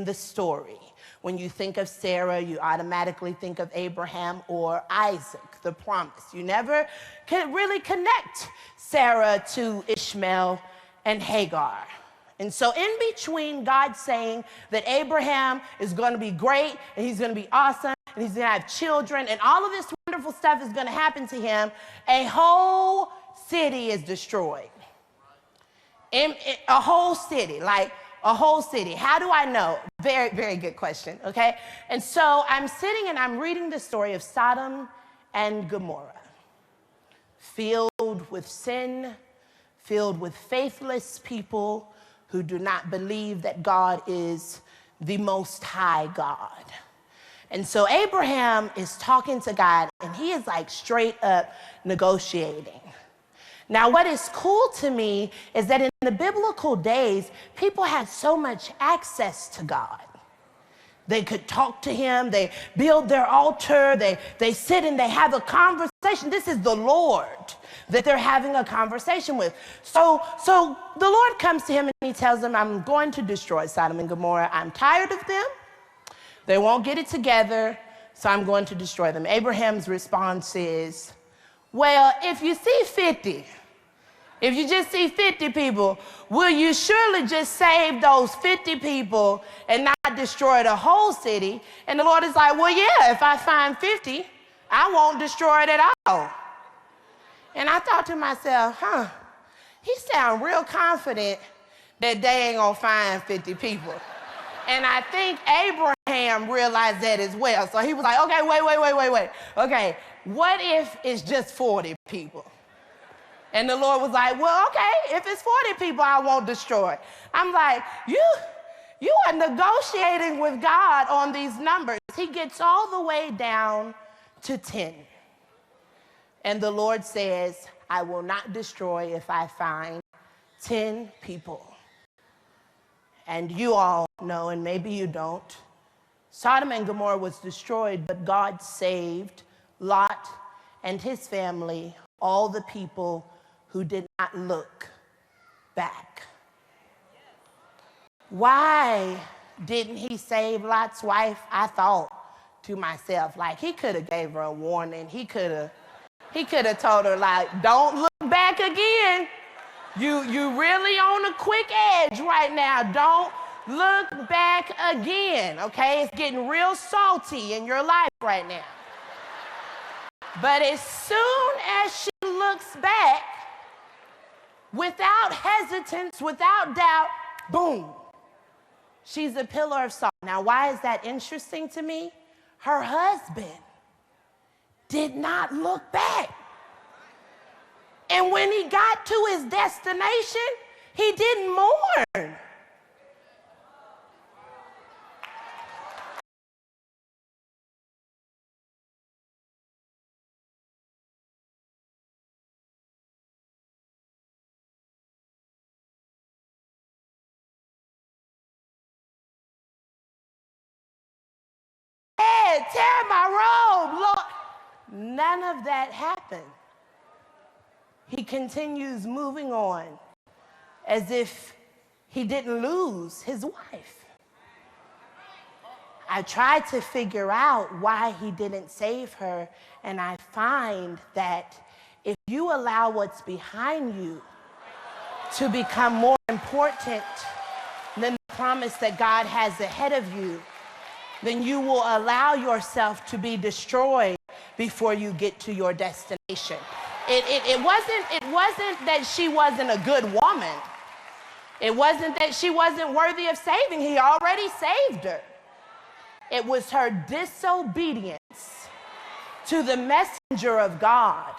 the story. When you think of Sarah, you automatically think of Abraham or Isaac, the promise. You never can really connect Sarah to Ishmael and Hagar. And so in between God saying that Abraham is going to be great and he's going to be awesome and he's going to have children and all of this wonderful stuff is going to happen to him, a whole city is destroyed. A whole city, like a whole city. How do I know? Very, very good question, okay? And so I'm sitting and I'm reading the story of Sodom and Gomorrah, filled with sin, filled with faithless people who do not believe that God is the Most High God. And so Abraham is talking to God, and he is like straight up negotiating. Now, what is cool to me is that in the biblical days, people had so much access to God. They could talk to him, they build their altar, they sit and they have a conversation. This is the Lord that they're having a conversation with. So the Lord comes to him and he tells him, I'm going to destroy Sodom and Gomorrah. I'm tired of them. They won't get it together, so I'm going to destroy them. Abraham's response is, well, if you see 50, if you just see 50 people, will you surely just save those 50 people and not destroy the whole city? And the Lord is like, well, yeah, if I find 50, I won't destroy it at all. And I thought to myself, he sounds real confident that they ain't gonna find 50 people. And I think Abraham realized that as well. So he was like, okay, wait. Okay, what if it's just 40 people? And the Lord was like, well, okay, if it's 40 people, I won't destroy. I'm like, you are negotiating with God on these numbers. He gets all the way down to 10. And the Lord says, I will not destroy if I find 10 people. And you all know, and maybe you don't, Sodom and Gomorrah was destroyed, but God saved Lot and his family, all the people who did not look back. Why didn't he save Lot's wife? I thought to myself, like, he could have gave her a warning. He could have told her, like, don't look back again. You really on a quick edge right now. Don't look back again, okay? It's getting real salty in your life right now. But as soon as she looks back, without hesitance, without doubt, boom, she's a pillar of salt. Now, why is that interesting to me? Her husband did not look back. And when he got to his destination, he didn't mourn. Tear my robe, Lord. None of that happened. He continues moving on as if he didn't lose his wife. I tried to figure out why he didn't save her, and I find that if you allow what's behind you to become more important than the promise that God has ahead of you, then you will allow yourself to be destroyed before you get to your destination. It wasn't that she wasn't a good woman. It wasn't that she wasn't worthy of saving. He already saved her. It was her disobedience to the messenger of God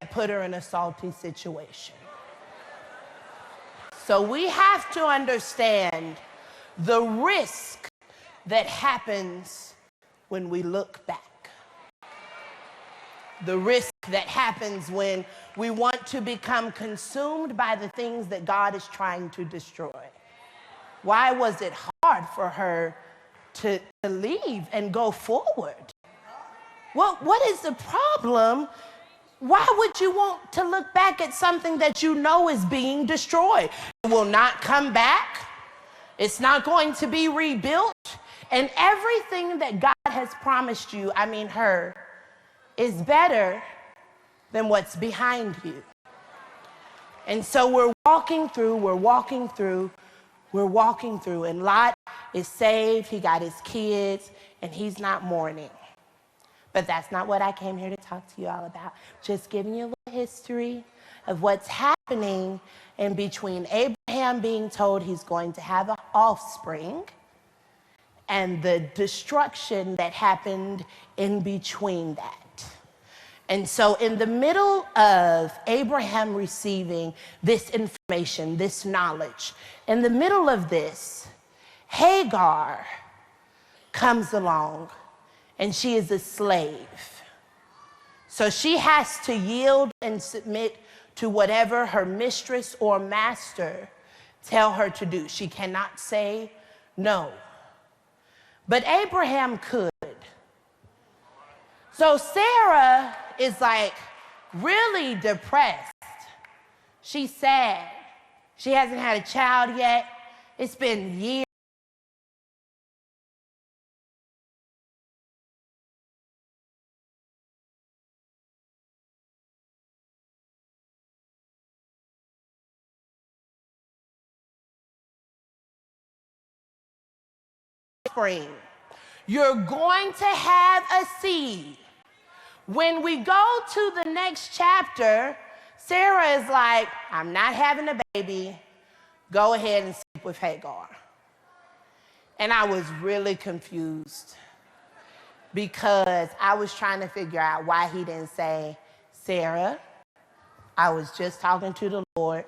that put her in a salty situation. So we have to understand the risk that happens when we look back. The risk that happens when we want to become consumed by the things that God is trying to destroy. Why was it hard for her to leave and go forward? Well, what is the problem? Why would you want to look back at something that you know is being destroyed? It will not come back. It's not going to be rebuilt. And everything that God has promised you, I mean her, is better than what's behind you. And so we're walking through, and Lot is saved, he got his kids, and he's not mourning. But that's not what I came here to talk to you all about. Just giving you a little history of what's happening in between Abraham being told he's going to have an offspring and the destruction that happened in between that. And so in the middle of Abraham receiving this information, this knowledge, in the middle of this, Hagar comes along, and she is a slave. So she has to yield and submit to whatever her mistress or master tell her to do. She cannot say no. But Abraham could. So Sarah is like really depressed. She's sad. She hasn't had a child yet. It's been years. You're going to have a seed. When we go to the next chapter, Sarah is like, I'm not having a baby. Go ahead and sleep with Hagar. And I was really confused because I was trying to figure out why he didn't say, Sarah, I was just talking to the Lord,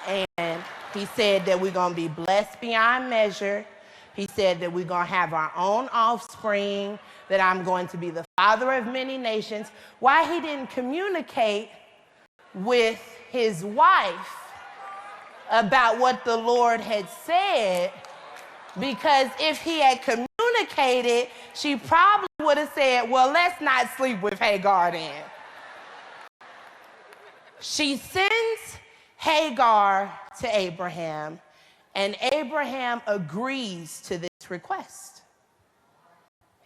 and he said that we're going to be blessed beyond measure. He said that we're going to have our own offspring, that I'm going to be the father of many nations. Why he didn't communicate with his wife about what the Lord had said, because if he had communicated, she probably would have said, well, let's not sleep with Hagar then. She sends Hagar to Abraham, and Abraham agrees to this request.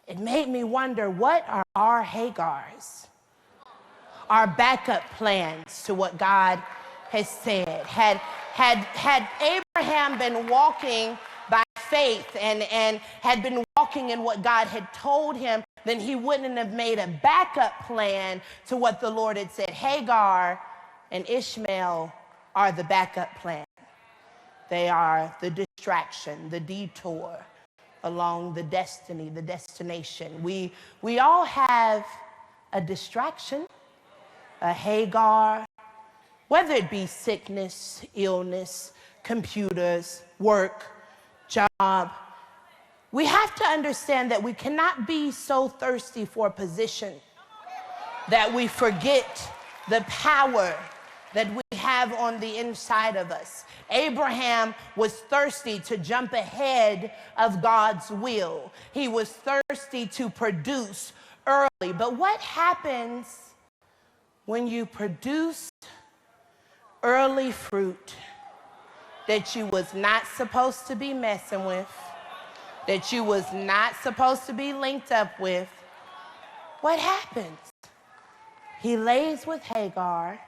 It made me wonder, what are our Hagars? Our backup plans to what God has said. Had Abraham been walking by faith and had been walking in what God had told him, then he wouldn't have made a backup plan to what the Lord had said. Hagar and Ishmael are the backup plan. They are the distraction, the detour along the destiny, the destination. We all have a distraction, a Hagar, whether it be sickness, illness, computers, work, job. We have to understand that we cannot be so thirsty for a position that we forget the power that we have on the inside of us. Abraham was thirsty to jump ahead of God's will. He was thirsty to produce early. But what happens when you produce early fruit that you was not supposed to be messing with, that you was not supposed to be linked up with? What happens? He lays with Hagar,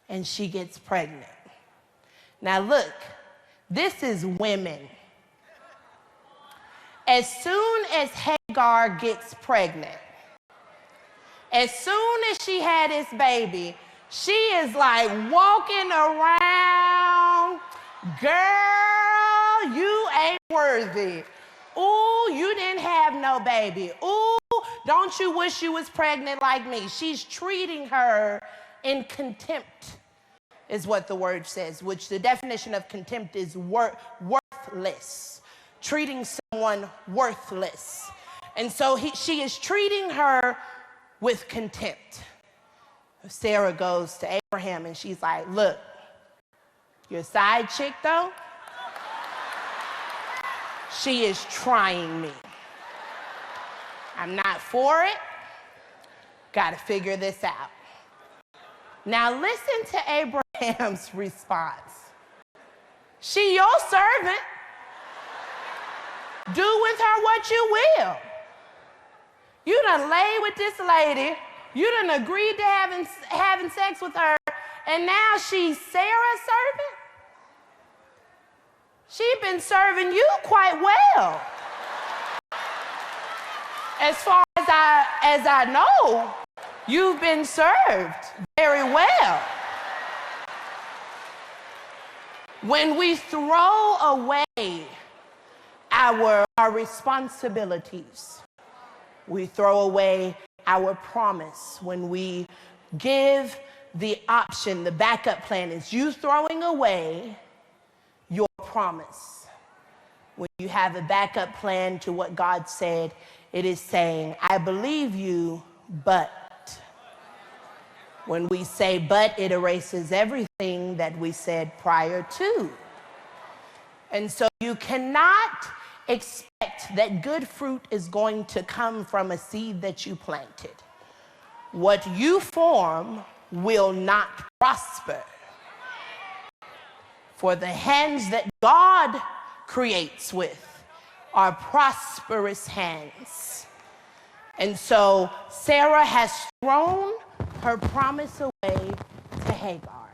and she gets pregnant. Now look, this is women. As soon as Hagar gets pregnant, as soon as she had this baby, she is like walking around, girl, you ain't worthy. Ooh, you didn't have no baby. Ooh, don't you wish you was pregnant like me? She's treating her in contempt, is what the word says, which the definition of contempt is worthless, treating someone worthless. And so she is treating her with contempt. Sarah goes to Abraham and she's like, look, your side chick though, she is trying me. I'm not for it. Got to figure this out. Now listen to Abraham's response. She your servant. Do with her what you will. You done lay with this lady. You done agreed to having sex with her, and now she's Sarah's servant? She's been serving you quite well. As far as I know, you've been served very well. When we throw away our responsibilities, we throw away our promise. When we give the option, the backup plan is you throwing away your promise. When you have a backup plan to what God said, it is saying, I believe you, but. When we say but, it erases everything that we said prior to. And so you cannot expect that good fruit is going to come from a seed that you planted. What you form will not prosper. For the hands that God creates with are prosperous hands. And so Sarah has thrown her promise away to Hagar.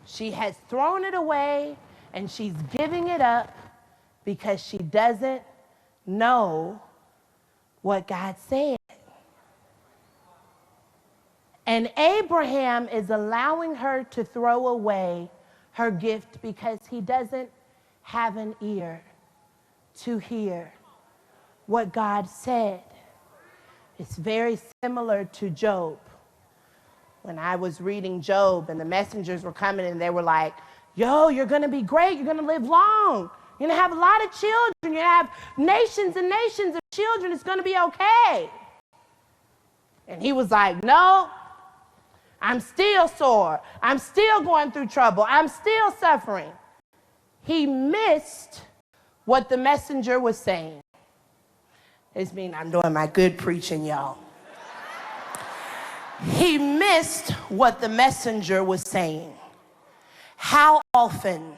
She has thrown it away and she's giving it up because she doesn't know what God said. And Abraham is allowing her to throw away her gift because he doesn't have an ear to hear what God said. It's very similar to Job. When I was reading Job and the messengers were coming and they were like, yo, you're going to be great. You're going to live long. You're going to have a lot of children. You're going to have nations and nations of children. It's going to be okay. And he was like, no, I'm still sore. I'm still going through trouble. I'm still suffering. He missed what the messenger was saying. This means I'm doing my good preaching, y'all. He missed what the messenger was saying. How often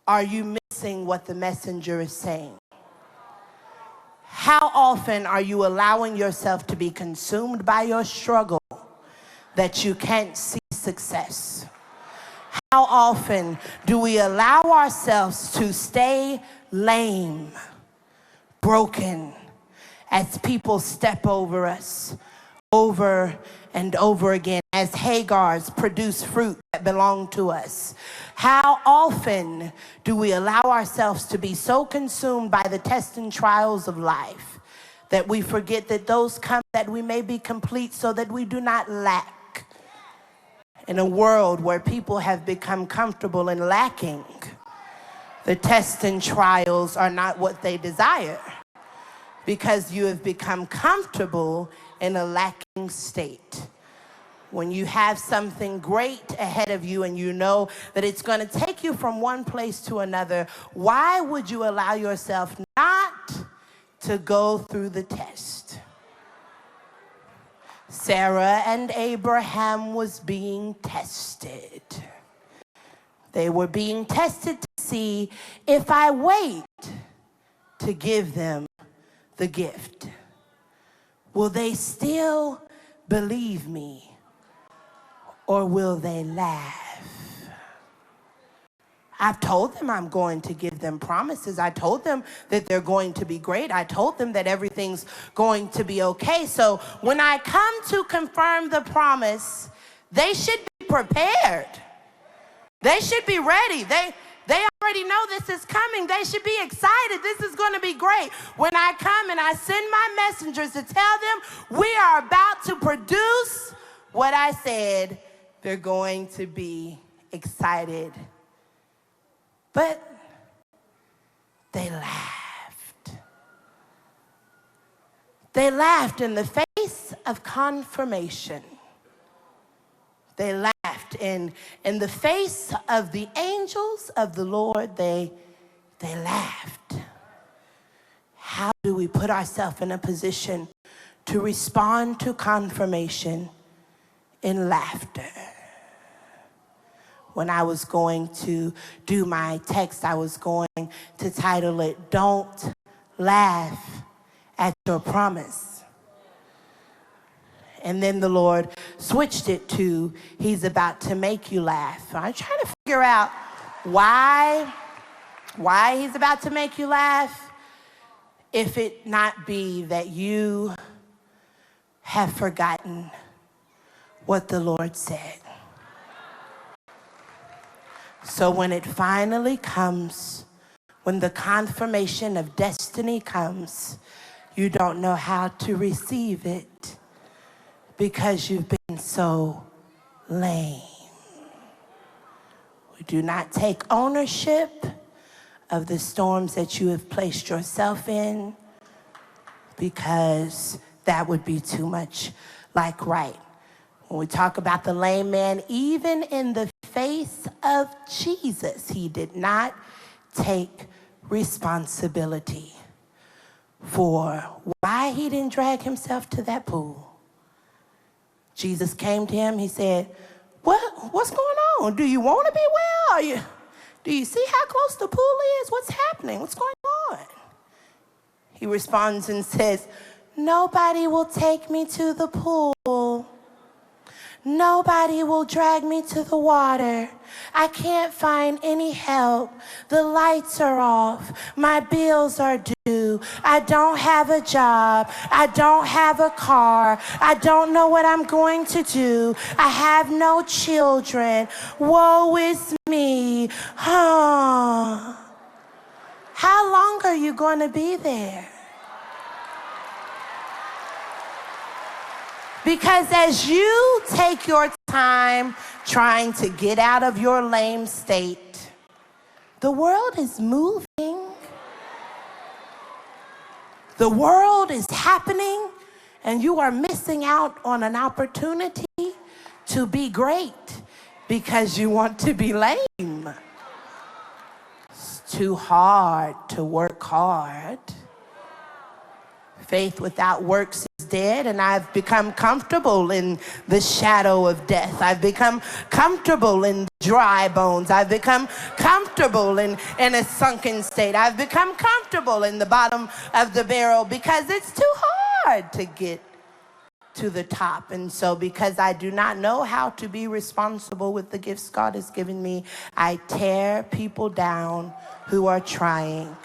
are you missing what the messenger is saying? How often are you allowing yourself to be consumed by your struggle that you can't see success? How often do we allow ourselves to stay lame, broken, as people step over us over and over again, as Hagars produce fruit that belong to us? How often do we allow ourselves to be so consumed by the tests and trials of life that we forget that those come that we may be complete so that we do not lack? In a world where people have become comfortable in lacking, the tests and trials are not what they desire, because you have become comfortable in a lacking state. When you have something great ahead of you and you know that it's going to take you from one place to another, why would you allow yourself not to go through the test? Sarah and Abraham was being tested. They were being tested to see, if I wait to give them the gift, will they still believe me, or will they laugh? I've told them I'm going to give them promises. I told them that they're going to be great. I told them that everything's going to be okay. So when I come to confirm the promise, they should be prepared. They should be ready. They already know this is coming. They should be excited. This is going to be great. When I come and I send my messengers to tell them we are about to produce what I said, they're going to be excited. But they laughed. They laughed in the face of confirmation. They laughed in the face of the angels of the Lord. They laughed. How do we put ourselves in a position to respond to confirmation in laughter? When I was going to do my text, I was going to title it, Don't Laugh at Your Promise. And then the Lord switched it to, He's about to make you laugh. I'm trying to figure out why He's about to make you laugh, if it not be that you have forgotten what the Lord said. So when it finally comes, when the confirmation of destiny comes, you don't know how to receive it because you've been so lame. We do not take ownership of the storms that you have placed yourself in because that would be too much like right. When we talk about the lame man, even in the face of Jesus, he did not take responsibility for why he didn't drag himself to that pool. Jesus came to him, he said, what's going on? Do you want to be well? Do you see how close the pool is? What's happening? What's going on? He responds and says, nobody will take me to the pool. Nobody will drag me to the water. I can't find any help. The lights are off. My bills are due. I don't have a job. I don't have a car. I don't know what I'm going to do. I have no children. Woe is me. How long are you going to be there? Because as you take your time trying to get out of your lame state, the world is moving. The world is happening, and you are missing out on an opportunity to be great because you want to be lame. It's too hard to work hard. Faith without works is dead, and I've become comfortable in the shadow of death. I've become comfortable in dry bones. I've become comfortable in a sunken state. I've become comfortable in the bottom of the barrel because it's too hard to get to the top. And so because I do not know how to be responsible with the gifts God has given me, I tear people down who are trying.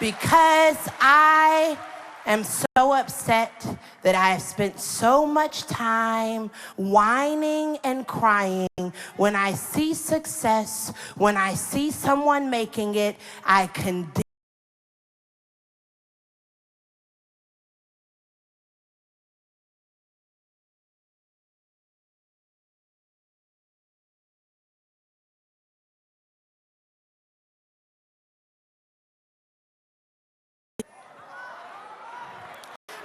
Because I am so upset that I have spent so much time whining and crying. When I see success, when I see someone making it, I condemn.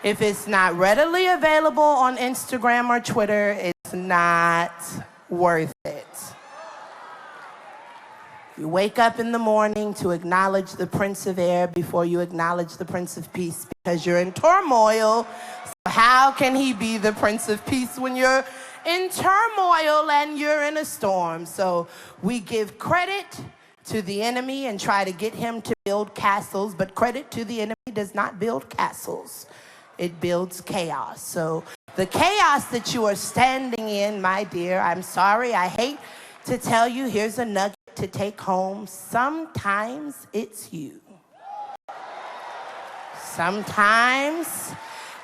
If it's not readily available on Instagram or Twitter, it's not worth it. You wake up in the morning to acknowledge the Prince of Air before you acknowledge the Prince of Peace because you're in turmoil. So how can he be the Prince of Peace when you're in turmoil and you're in a storm? So we give credit to the enemy and try to get him to build castles, but credit to the enemy does not build castles. It builds chaos. So the chaos that you are standing in, my dear, I'm sorry, I hate to tell you, here's a nugget to take home. Sometimes it's you. Sometimes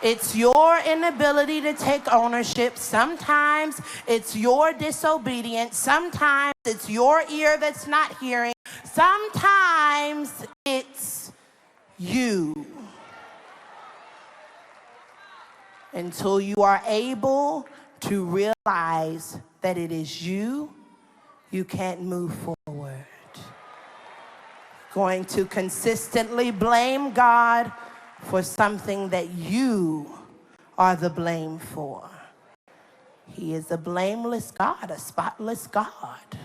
it's your inability to take ownership. Sometimes it's your disobedience. Sometimes it's your ear that's not hearing. Sometimes it's you. Until you are able to realize that it is you, you can't move forward. Going to consistently blame God for something that you are the blame for. He is a blameless God, a spotless God.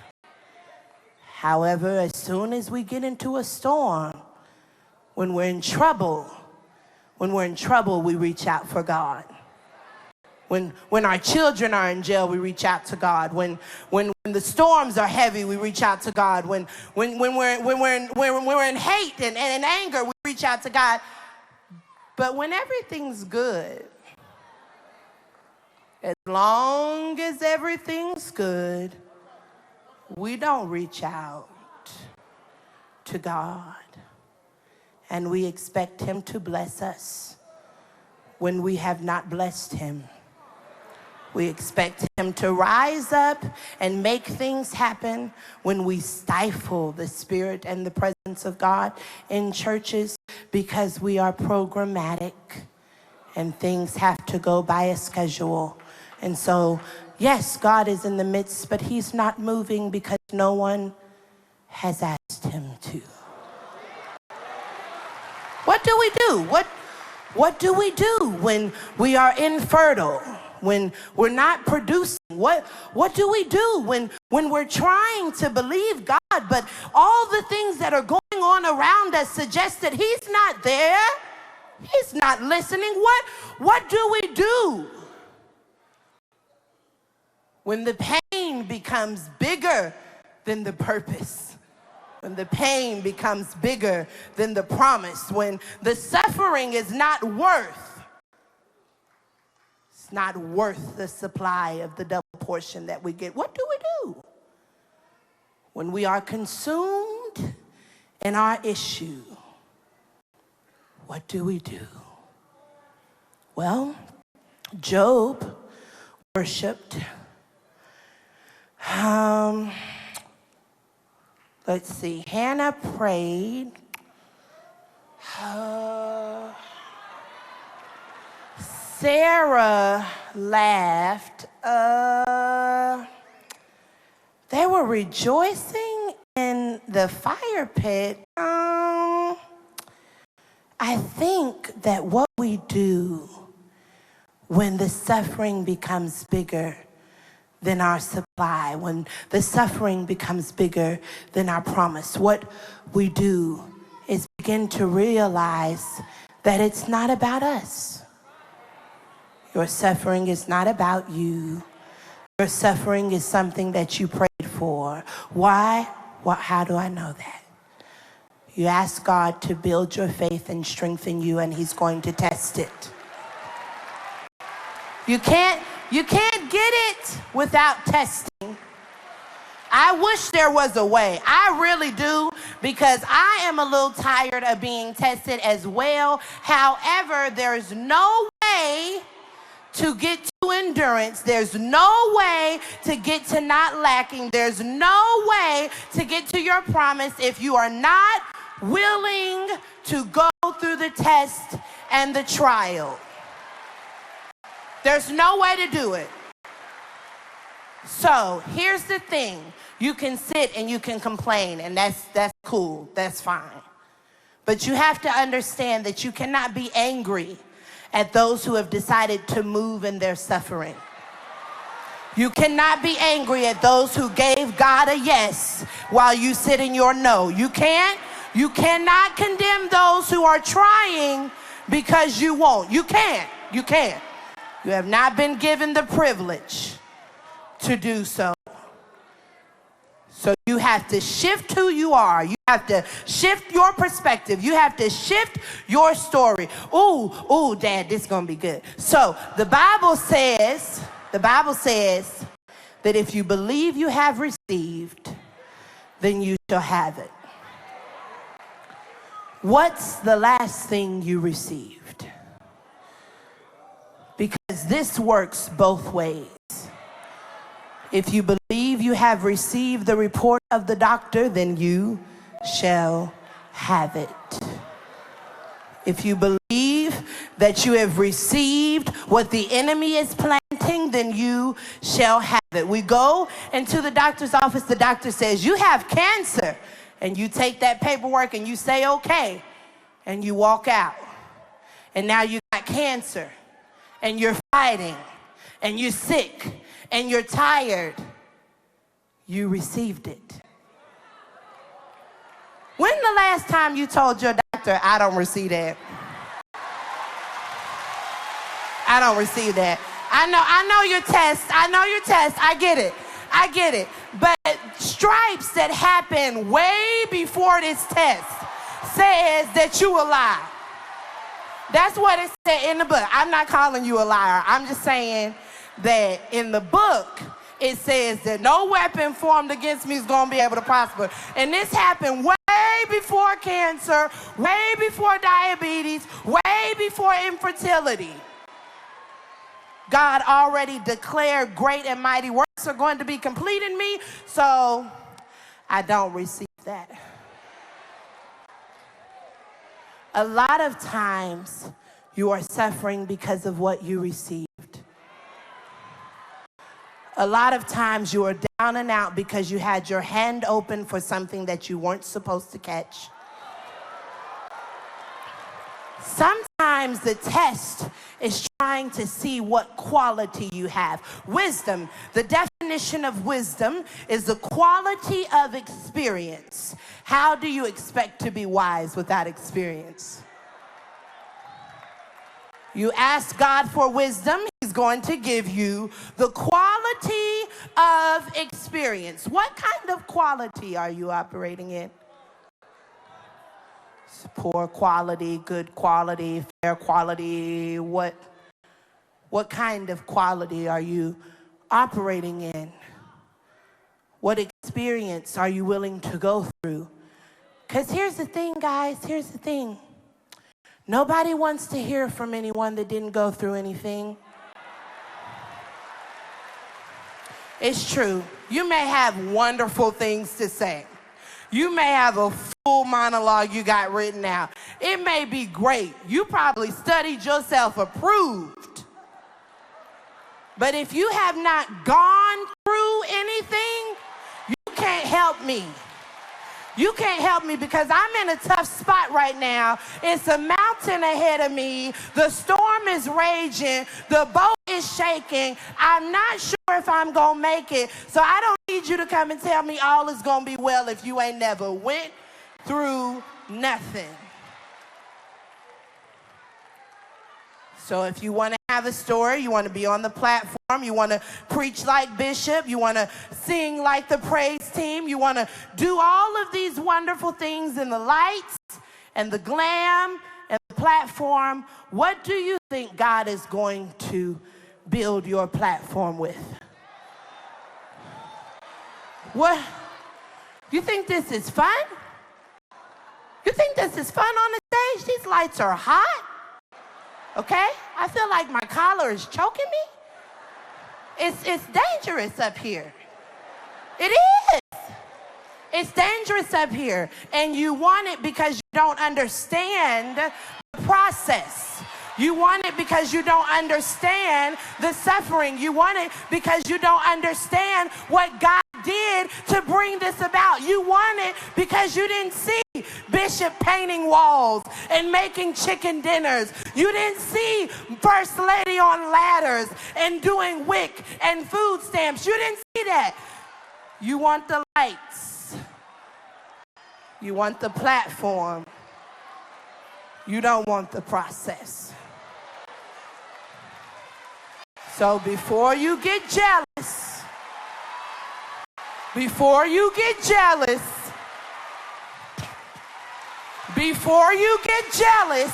However, as soon as we get into a storm, when we're in trouble, we reach out for God. When our children are in jail, we reach out to God. When the storms are heavy, we reach out to God. When we're in hate and in anger, we reach out to God. But when everything's good, as long as everything's good, we don't reach out to God. And we expect him to bless us when we have not blessed him. We expect him to rise up and make things happen when we stifle the spirit and the presence of God in churches because we are programmatic and things have to go by a schedule. And so, yes, God is in the midst, but he's not moving because no one has asked him to. What do we do? What do we do when we are infertile? When we're not producing? What do we do when we're trying to believe God, but all the things that are going on around us suggest that he's not there? He's not listening. What do we do when the pain becomes bigger than the purpose? When the pain becomes bigger than the promise? When the suffering is not worth the supply of the double portion that we get? What do we do when we are consumed in our issue? What do we do? Well, Job worshiped. Let's see. Hannah prayed. Sarah laughed. They were rejoicing in the fire pit. I think that what we do when the suffering becomes bigger than our supply, when the suffering becomes bigger than our promise, what we do is begin to realize that it's not about us. Your suffering is not about you. Your suffering is something that you prayed for. Why? How do I know that? You ask God to build your faith and strengthen you, and he's going to test it. You can't get it without testing. I wish there was a way. I really do, because I am a little tired of being tested as well. However, there's no way to get to endurance. There's no way to get to not lacking. There's no way to get to your promise if you are not willing to go through the test and the trial. There's no way to do it. So here's the thing. You can sit and you can complain, and that's cool. That's fine. But you have to understand that you cannot be angry at those who have decided to move in their suffering. You cannot be angry at those who gave God a yes while you sit in your no. You cannot condemn those who are trying because you won't. You can't. You have not been given the privilege to do so. So you have to shift who you are. You have to shift your perspective. You have to shift your story. Ooh, Dad, this is going to be good. So the Bible says that if you believe you have received, then you shall have it. What's the last thing you received? Because this works both ways. If you believe you have received the report of the doctor, then you shall have it. If you believe that you have received what the enemy is planting, then you shall have it. We go into the doctor's office, the doctor says, you have cancer. And you take that paperwork and you say, okay, and you walk out. And now you got cancer, and you're fighting, and you're sick, and you're tired. You received it. When the last time you told your doctor, I don't receive that? I don't receive that. I know your test. I know your test. I get it. I get it. But stripes that happen way before this test says that you a lie. That's what it said in the book. I'm not calling you a liar. I'm just saying that in the book, it says that no weapon formed against me is going to be able to prosper. And this happened way before cancer, way before diabetes, way before infertility. God already declared great and mighty works are going to be complete in me, so I don't receive that. A lot of times you are suffering because of what you received. A lot of times you are down and out because you had your hand open for something that you weren't supposed to catch. Sometimes the test is trying to see what quality you have. Wisdom, the definition of wisdom is the quality of experience. How do you expect to be wise without experience? You ask God for wisdom, He's going to give you the quality of experience. What kind of quality are you operating in? Poor quality, good quality, fair quality. What kind of quality are you operating in? What experience are you willing to go through? Because here's the thing, guys, here's the thing. Nobody wants to hear from anyone that didn't go through anything. It's true. You may have wonderful things to say. You may have a full monologue you got written out. It may be great. You probably studied yourself approved. But if you have not gone through anything, you can't help me. You can't help me because I'm in a tough spot right now. It's a mountain ahead of me. The storm is raging. The boat is shaking. I'm not sure if I'm going to make it. So I don't need you to come and tell me all is going to be well if you ain't never went through nothing. So if you want to have a story, you want to be on the platform, you want to preach like Bishop, you want to sing like the praise team, you want to do all of these wonderful things in the lights and the glam and the platform, what do you think God is going to build your platform with? What? You think this is fun? You think this is fun on the stage? These lights are hot. Okay? I feel like my collar is choking me. It's dangerous up here. It is. It's dangerous up here. And you want it because you don't understand the process. You want it because you don't understand the suffering. You want it because you don't understand what God did to bring this about. You want it because you didn't see Bishop painting walls and making chicken dinners. You didn't see First Lady on ladders and doing WIC and food stamps. You didn't see that. You want the lights. You want the platform. You don't want the process. So before you get jealous, before you get jealous,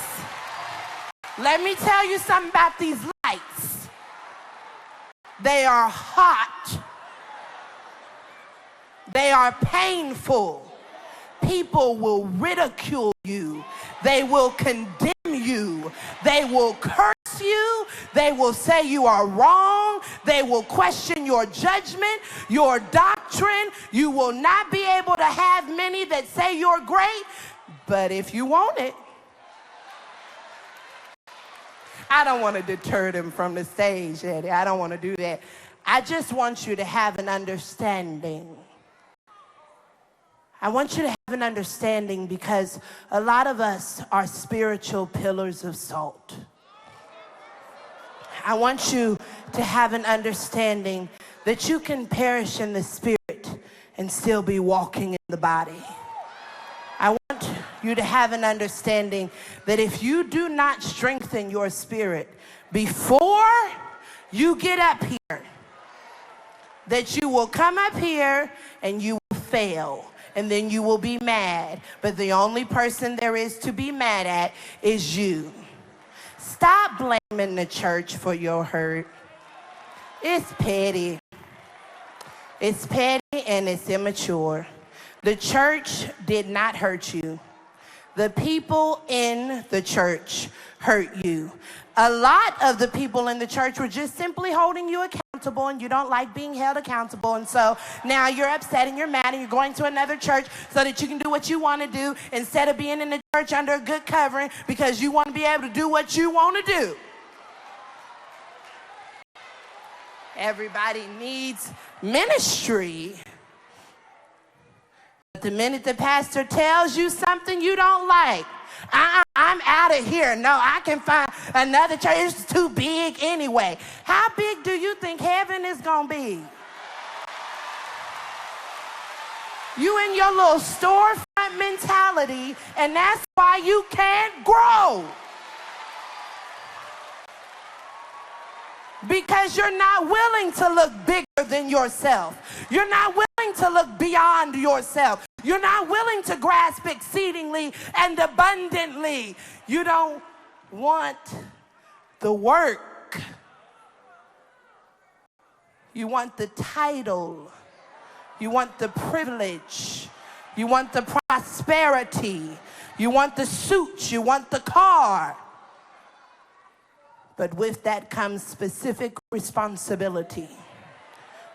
let me tell you something about these lights. They are hot. They are painful. People will ridicule you. They will condemn you. They will curse you. They will say you are wrong. They will question your judgment, your doctrine. You will not be able to have many that say you're great. But if you want it, I don't want to deter them from the stage, Eddie. I don't want to do that. I just want you to have an understanding. I want you to have an understanding because a lot of us are spiritual pillars of salt. I want you to have an understanding that you can perish in the spirit and still be walking in the body. I want you to have an understanding that if you do not strengthen your spirit before You get up here. That you will come up here and you will fail. And then you will be mad. But the only person there is to be mad at is you. Stop blaming the church for your hurt. It's petty. It's petty and it's immature. The church did not hurt you. The people in the church hurt you. A lot of the people in the church were just simply holding you accountable, and you don't like being held accountable. And so now you're upset and you're mad and you're going to another church so that you can do what you want to do instead of being in the church under a good covering because you want to be able to do what you want to do. Everybody needs ministry. But the minute the pastor tells you something you don't like, I'm out of here. No, I can find another church. It's too big anyway. How big do you think heaven is going to be? You in your little storefront mentality, and that's why you can't grow. Because you're not willing to look bigger than yourself. You're not willing to look beyond yourself. You're not willing to grasp exceedingly and abundantly. You don't want the work. You want the title. You want the privilege. You want the prosperity. You want the suit. You want the car. But with that comes specific responsibility.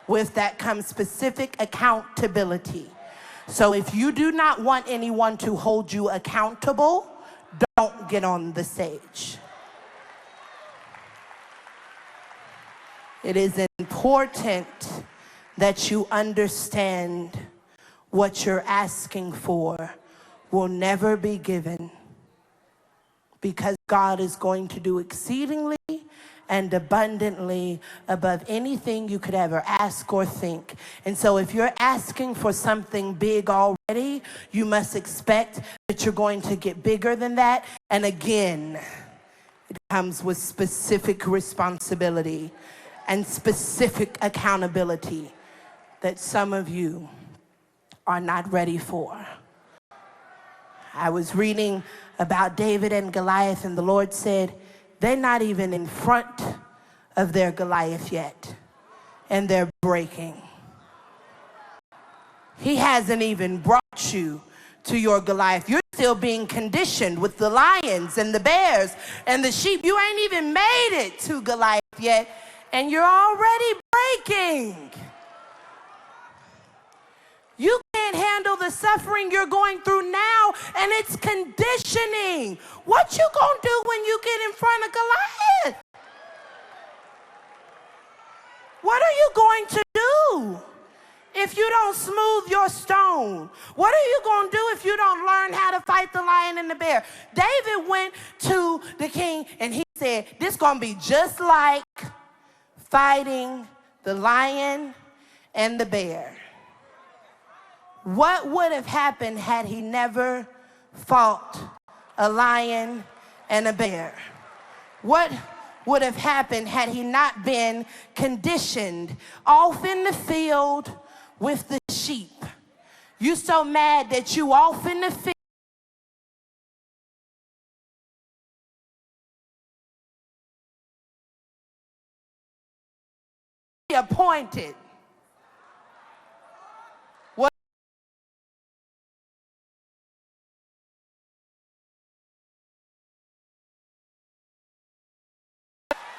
With that comes specific accountability. So if you do not want anyone to hold you accountable, don't get on the stage. It is important that you understand what you're asking for will never be given, because God is going to do exceedingly and abundantly above anything you could ever ask or think. And so if you're asking for something big already, you must expect that you're going to get bigger than that. And again, it comes with specific responsibility and specific accountability that some of you are not ready for. I was reading about David and Goliath, and the Lord said, they're not even in front of their Goliath yet, and they're breaking. He hasn't even brought you to your Goliath. You're still being conditioned with the lions and the bears and the sheep. You ain't even made it to Goliath yet, and you're already breaking. You can't handle the suffering you're going through now, and it's conditioning. What you gonna do when you get in front of Goliath? What are you going to do if you don't smooth your stone? What are you going to do if you don't learn how to fight the lion and the bear? David went to the king and he said, this is going to be just like fighting the lion and the bear. What would have happened had he never fought a lion and a bear? What would have happened had he not been conditioned off in the field with the sheep? You so mad that you off in the field appointed.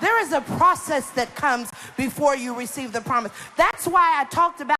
There is a process that comes before you receive the promise. That's why I talked about